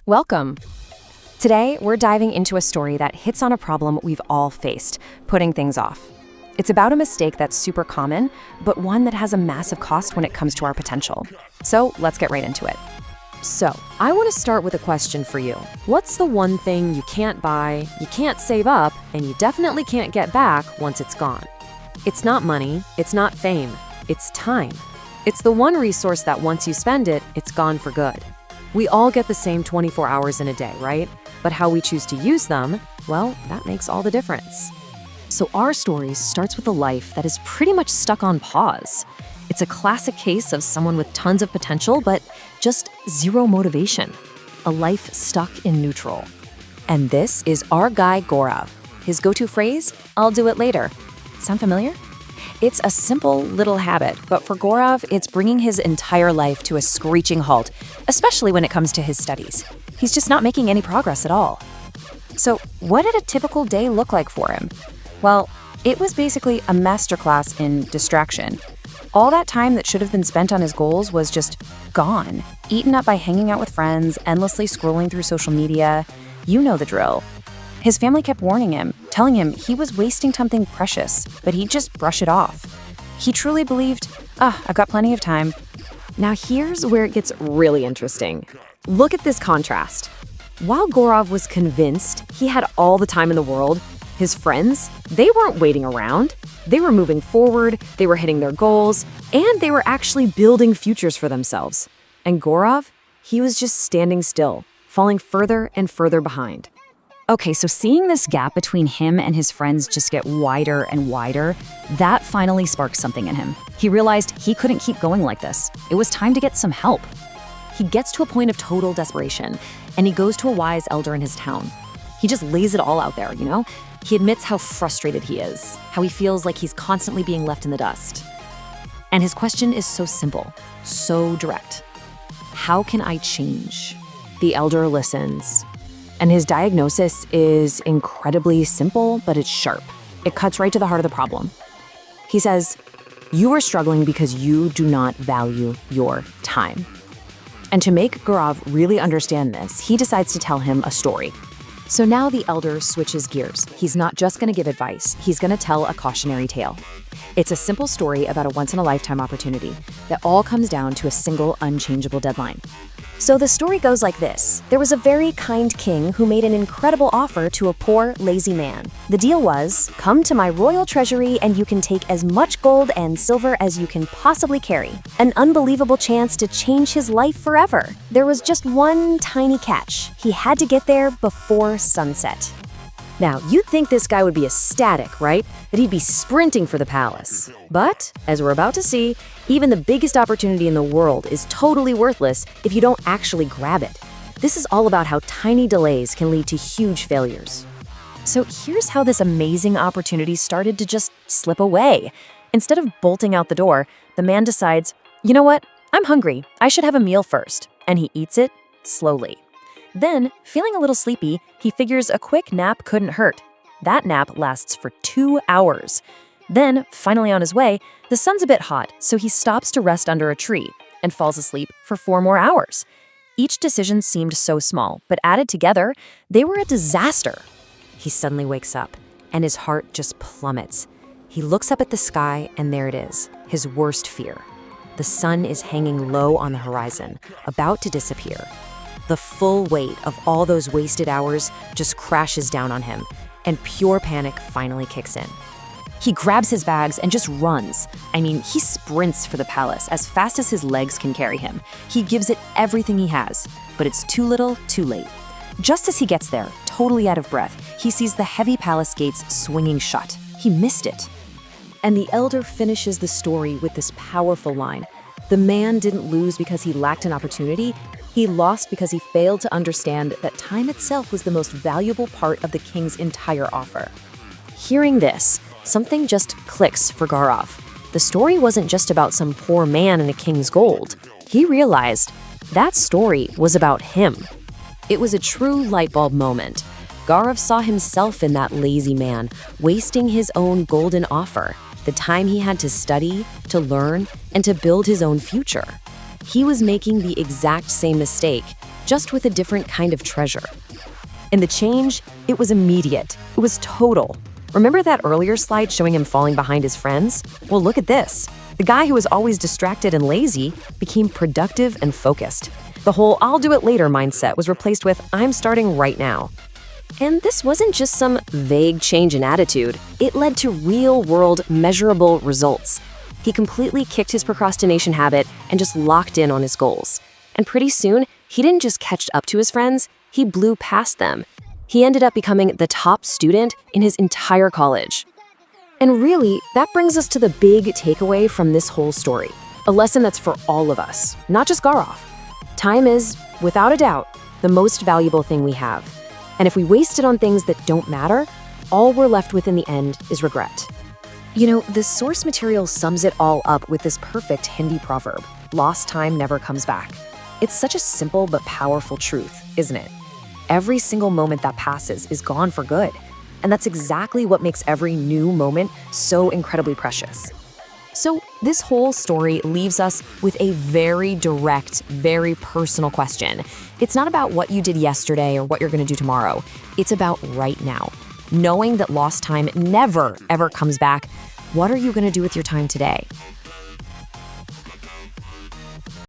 Welcome. Today, we're diving into a story that hits on a problem we've all faced, putting things off. It's about a mistake that's super common, but one that has a massive cost when it comes to our potential. So let's get right into it. So, I want to start with a question for you. What's the one thing you can't buy, you can't save up, and you definitely can't get back once it's gone? It's not money, it's not fame, it's time. It's the one resource that once you spend it, it's gone for good. We all get the same 24 hours in a day, right? But how we choose to use them, well, that makes all the difference. So our story starts with a life that is pretty much stuck on pause. It's a classic case of someone with tons of potential, but just zero motivation. A life stuck in neutral. And this is our guy Gaurav. His go-to phrase, "I'll do it later." Sound familiar? It's a simple little habit, but for Gaurav, it's bringing his entire life to a screeching halt, especially when it comes to his studies. He's just not making any progress at all. So what did a typical day look like for him? Well, it was basically a masterclass in distraction. All that time that should have been spent on his goals was just gone, eaten up by hanging out with friends, endlessly scrolling through social media. You know the drill. His family kept warning him, telling him he was wasting something precious, but he'd just brush it off. He truly believed, I've got plenty of time. Now here's where it gets really interesting. Look at this contrast. While Gaurav was convinced he had all the time in the world, his friends, they weren't waiting around. They were moving forward, they were hitting their goals, and they were actually building futures for themselves. And Gaurav, he was just standing still, falling further and further behind. Okay, so seeing this gap between him and his friends just get wider and wider, that finally sparked something in him. He realized he couldn't keep going like this. It was time to get some help. He gets to a point of total desperation, and he goes to a wise elder in his town. He just lays it all out there, you know? He admits how frustrated he is, how he feels like he's constantly being left in the dust. And his question is so simple, so direct. How can I change? The elder listens. And his diagnosis is incredibly simple, but it's sharp. It cuts right to the heart of the problem. He says, you are struggling because you do not value your time. And to make Gaurav really understand this, he decides to tell him a story. So now the elder switches gears. He's not just going to give advice, he's going to tell a cautionary tale. It's a simple story about a once-in-a-lifetime opportunity that all comes down to a single unchangeable deadline. So the story goes like this. There was a very kind king who made an incredible offer to a poor, lazy man. The deal was, come to my royal treasury and you can take as much gold and silver as you can possibly carry. An unbelievable chance to change his life forever. There was just one tiny catch. He had to get there before sunset. Now, you'd think this guy would be ecstatic, right? That he'd be sprinting for the palace. But, as we're about to see, even the biggest opportunity in the world is totally worthless if you don't actually grab it. This is all about how tiny delays can lead to huge failures. So here's how this amazing opportunity started to just slip away. Instead of bolting out the door, the man decides, you know what? I'm hungry. I should have a meal first. And he eats it slowly. Then, feeling a little sleepy, he figures a quick nap couldn't hurt. That nap lasts for 2 hours. Then, finally on his way, the sun's a bit hot, so he stops to rest under a tree and falls asleep for 4 more hours. Each decision seemed so small, but added together, they were a disaster. He suddenly wakes up, and his heart just plummets. He looks up at the sky, and there it is, his worst fear. The sun is hanging low on the horizon, about to disappear. The full weight of all those wasted hours just crashes down on him, and pure panic finally kicks in. He grabs his bags and just runs. He sprints for the palace as fast as his legs can carry him. He gives it everything he has, but it's too little, too late. Just as he gets there, totally out of breath, he sees the heavy palace gates swinging shut. He missed it. And the elder finishes the story with this powerful line. The man didn't lose because he lacked an opportunity. He lost because he failed to understand that time itself was the most valuable part of the king's entire offer. Hearing this, something just clicks for Gaurav. The story wasn't just about some poor man and a king's gold. He realized that story was about him. It was a true light bulb moment. Gaurav saw himself in that lazy man, wasting his own golden offer, the time he had to study, to learn, and to build his own future. He was making the exact same mistake, just with a different kind of treasure. And the change, it was immediate. It was total. Remember that earlier slide showing him falling behind his friends? Well, look at this. The guy who was always distracted and lazy became productive and focused. The whole "I'll do it later" mindset was replaced with "I'm starting right now." And this wasn't just some vague change in attitude. It led to real-world, measurable results. He completely kicked his procrastination habit and just locked in on his goals. And pretty soon, he didn't just catch up to his friends, he blew past them. He ended up becoming the top student in his entire college. And really, that brings us to the big takeaway from this whole story. A lesson that's for all of us, not just Gaurav. Time is, without a doubt, the most valuable thing we have. And if we waste it on things that don't matter, all we're left with in the end is regret. You know, the source material sums it all up with this perfect Hindi proverb, "Lost time never comes back." It's such a simple but powerful truth, isn't it? Every single moment that passes is gone for good. And that's exactly what makes every new moment so incredibly precious. So this whole story leaves us with a very direct, very personal question. It's not about what you did yesterday or what you're going to do tomorrow. It's about right now. Knowing that lost time never, ever comes back, what are you going to do with your time today?